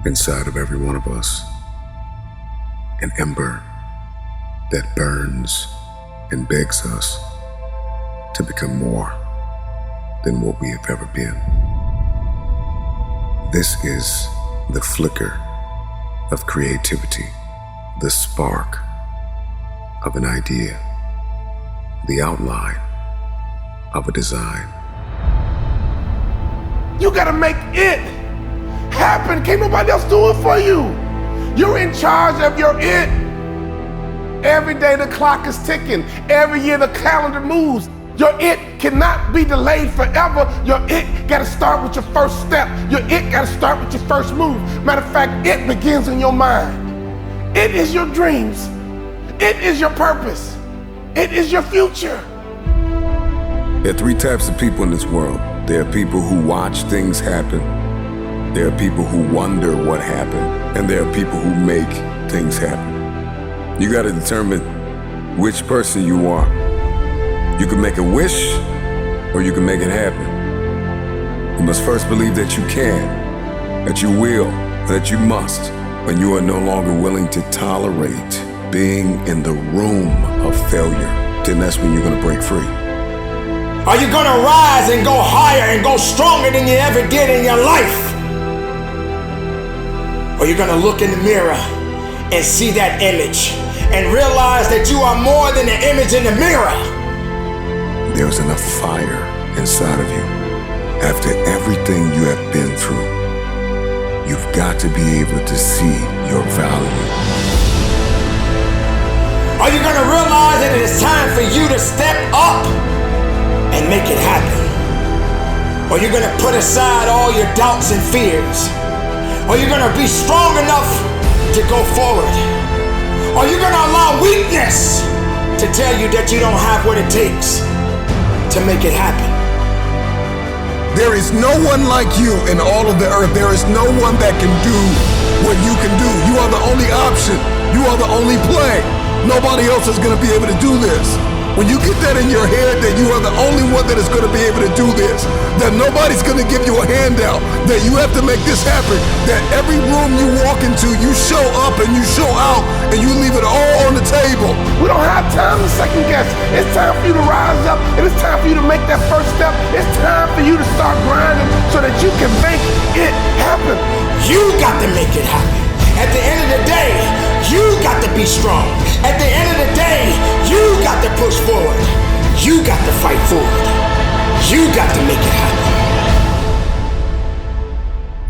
inside of every one of us, an ember that burns and begs us to become more than what we have ever been. This is the flicker of creativity, the spark of an idea, the outline of a design. You gotta make it happen. Can't nobody else do it for you. You're in charge of your it. Every day the clock is ticking. Every year the calendar moves. Your it cannot be delayed forever. Your it gotta start with your first step. Your it gotta start with your first move. Matter of fact, it begins in your mind. It is your dreams. It is your purpose. It is your future. There are three types of people in this world. There are people who watch things happen. There are people who wonder what happened. And there are people who make things happen. You gotta determine which person you are. You can make a wish, or you can make it happen. You must first believe that you can, that you will, that you must. When you are no longer willing to tolerate being in the room of failure, then that's when you're gonna break free. Are you gonna rise and go higher and go stronger than you ever did in your life? Or you're gonna look in the mirror and see that image and realize that you are more than the image in the mirror? There's enough fire inside of you. After everything you have been through, you've got to be able to see your value. Are you gonna realize that it is time for you to step up and make it happen? Or you're gonna put aside all your doubts and fears? Or you're gonna be strong enough to go forward? Or you're gonna allow weakness to tell you that you don't have what it takes to make it happen? There is no one like you in all of the earth. There is no one that can do what you can do. You are the only option. You are the only play. Nobody else is gonna be able to do this. When you get that in your head that you are the only one that is going to be able to do this, that nobody's going to give you a handout, that you have to make this happen, that every room you walk into, you show up and you show out and you leave it all on the table. We don't have time to second guess. It's time for you to rise up, and it's time for you to make that first step. It's time for you to start grinding so that you can make it happen. You got to make it happen. At the end of the day, you got to be strong. At the end of the day, you got to push forward. You got to fight forward. You got to make it happen.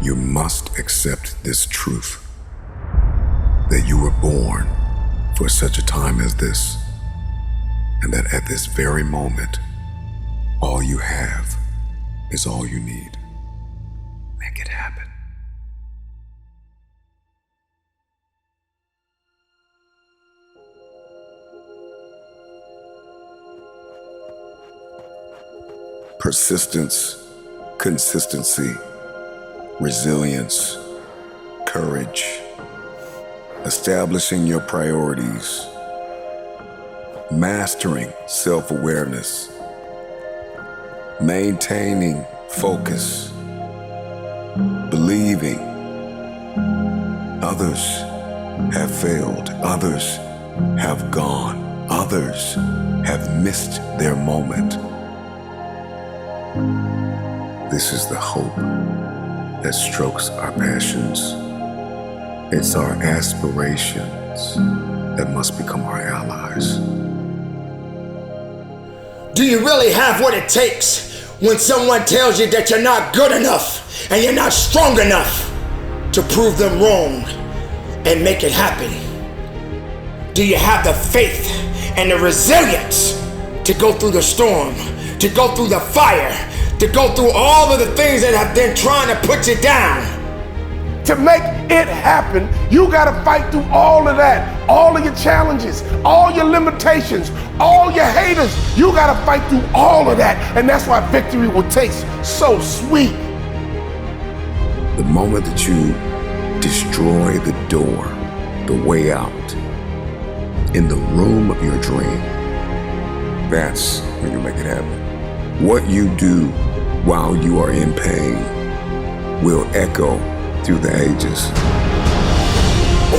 You must accept this truth, that you were born for such a time as this, and that at this very moment, all you have is all you need. Make it happen. Persistence, consistency, resilience, courage, establishing your priorities, mastering self-awareness, maintaining focus, believing. Others have failed, others have gone, others have missed their moment. This is the hope that strokes our passions. It's our aspirations that must become our allies. Do you really have what it takes when someone tells you that you're not good enough and you're not strong enough to prove them wrong and make it happen? Do you have the faith and the resilience to go through the storm, to go through the fire, to go through all of the things that have been trying to put you down? To make it happen, you gotta fight through all of that, all of your challenges, all your limitations, all your haters. You gotta fight through all of that, and that's why victory will taste so sweet. The moment that you destroy the door, the way out, in the room of your dream, that's when you make it happen. What you do while you are in pain will echo through the ages.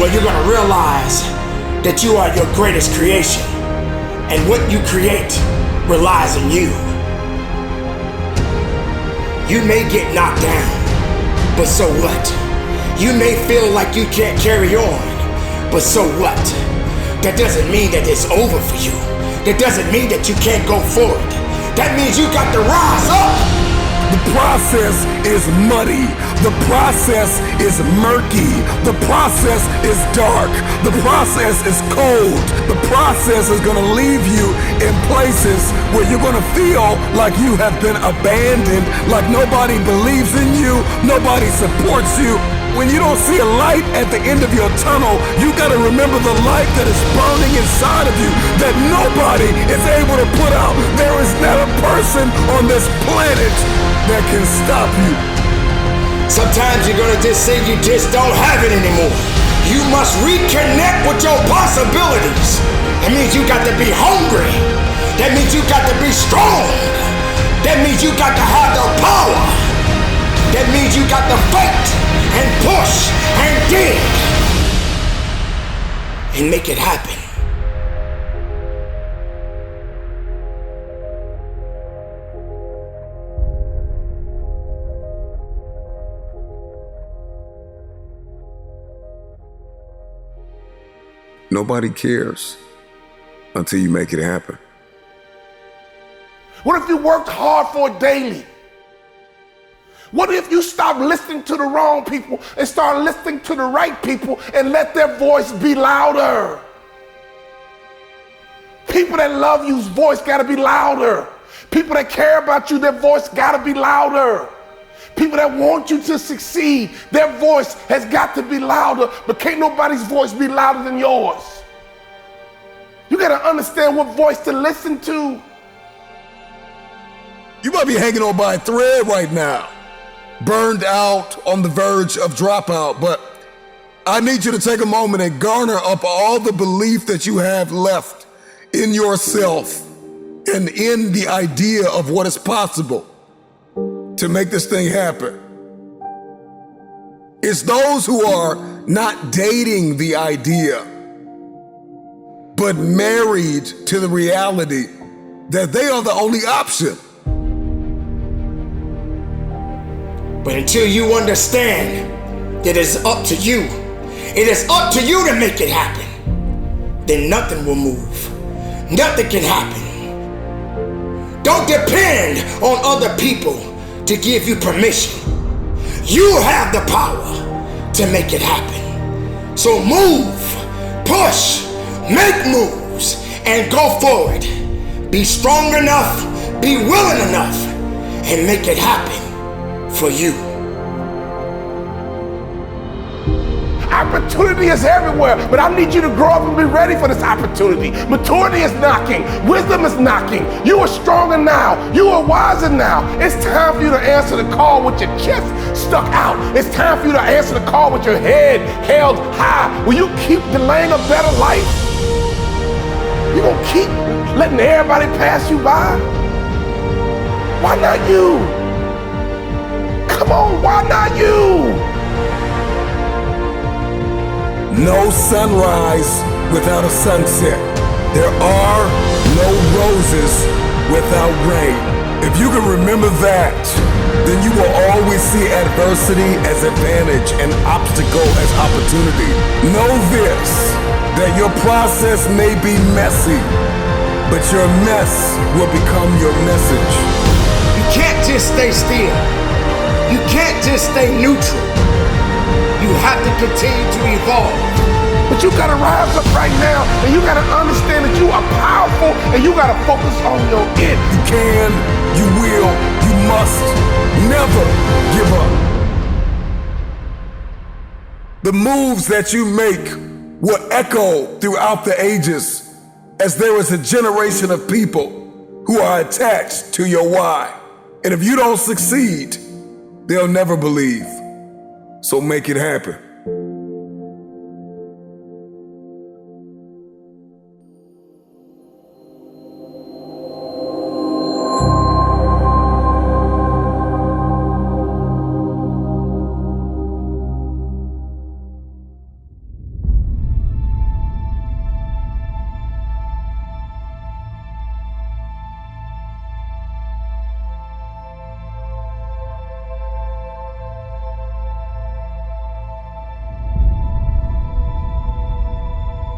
Or you're gonna realize that you are your greatest creation, and what you create relies on you. You may get knocked down, but so what? You may feel like you can't carry on, but so what? That doesn't mean that it's over for you. That doesn't mean that you can't go forward. That means you got to rise up. The process is muddy. The process is murky. The process is dark. The process is cold. The process is gonna leave you in places where you're gonna feel like you have been abandoned, like nobody believes in you, nobody supports you. When you don't see a light at the end of your tunnel, you gotta remember the light that is burning inside of you that nobody is able to put out. There is not a person on this planet that can stop you. Sometimes you're gonna just say you just don't have it anymore. You must reconnect with your possibilities. That means you got to be hungry. That means you got to be strong. That means you got to have the power. That means you got to fight and push and dig and make it happen. Nobody cares until you make it happen. What if you worked hard for it daily? What if you stop listening to the wrong people and start listening to the right people and let their voice be louder? People that love you's voice gotta be louder. People that care about you, their voice gotta be louder. People that want you to succeed, their voice has got to be louder, but can't nobody's voice be louder than yours. You gotta understand what voice to listen to. You might be hanging on by a thread right now, burned out, on the verge of dropout, but I need you to take a moment and garner up all the belief that you have left in yourself and in the idea of what is possible to make this thing happen. It's those who are not dating the idea, but married to the reality that they are the only option. But until you understand that it's up to you, it is up to you to make it happen, then nothing will move. Nothing can happen. Don't depend on other people to give you permission. You have the power to make it happen. So move, push, make moves, and go forward. Be strong enough, be willing enough, and make it happen for you. Opportunity is everywhere, but I need you to grow up and be ready for this opportunity. Maturity is knocking. Wisdom is knocking. You are stronger now. You are wiser now. It's time for you to answer the call with your chest stuck out. It's time for you to answer the call with your head held high. Will you keep delaying a better life? You gonna keep letting everybody pass you by? Why not you? Come on, why not you? No sunrise without a sunset. There are no roses without rain. If you can remember that, then you will always see adversity as advantage and obstacle as opportunity. Know this, that your process may be messy, but your mess will become your message. You can't just stay still. You can't just stay neutral. You have to continue to evolve. But you gotta rise up right now, and you gotta understand that you are powerful, and you gotta focus on your it. You can, you will, you must never give up. The moves that you make will echo throughout the ages, as there is a generation of people who are attached to your why. And if you don't succeed, they'll never believe. So make it happen.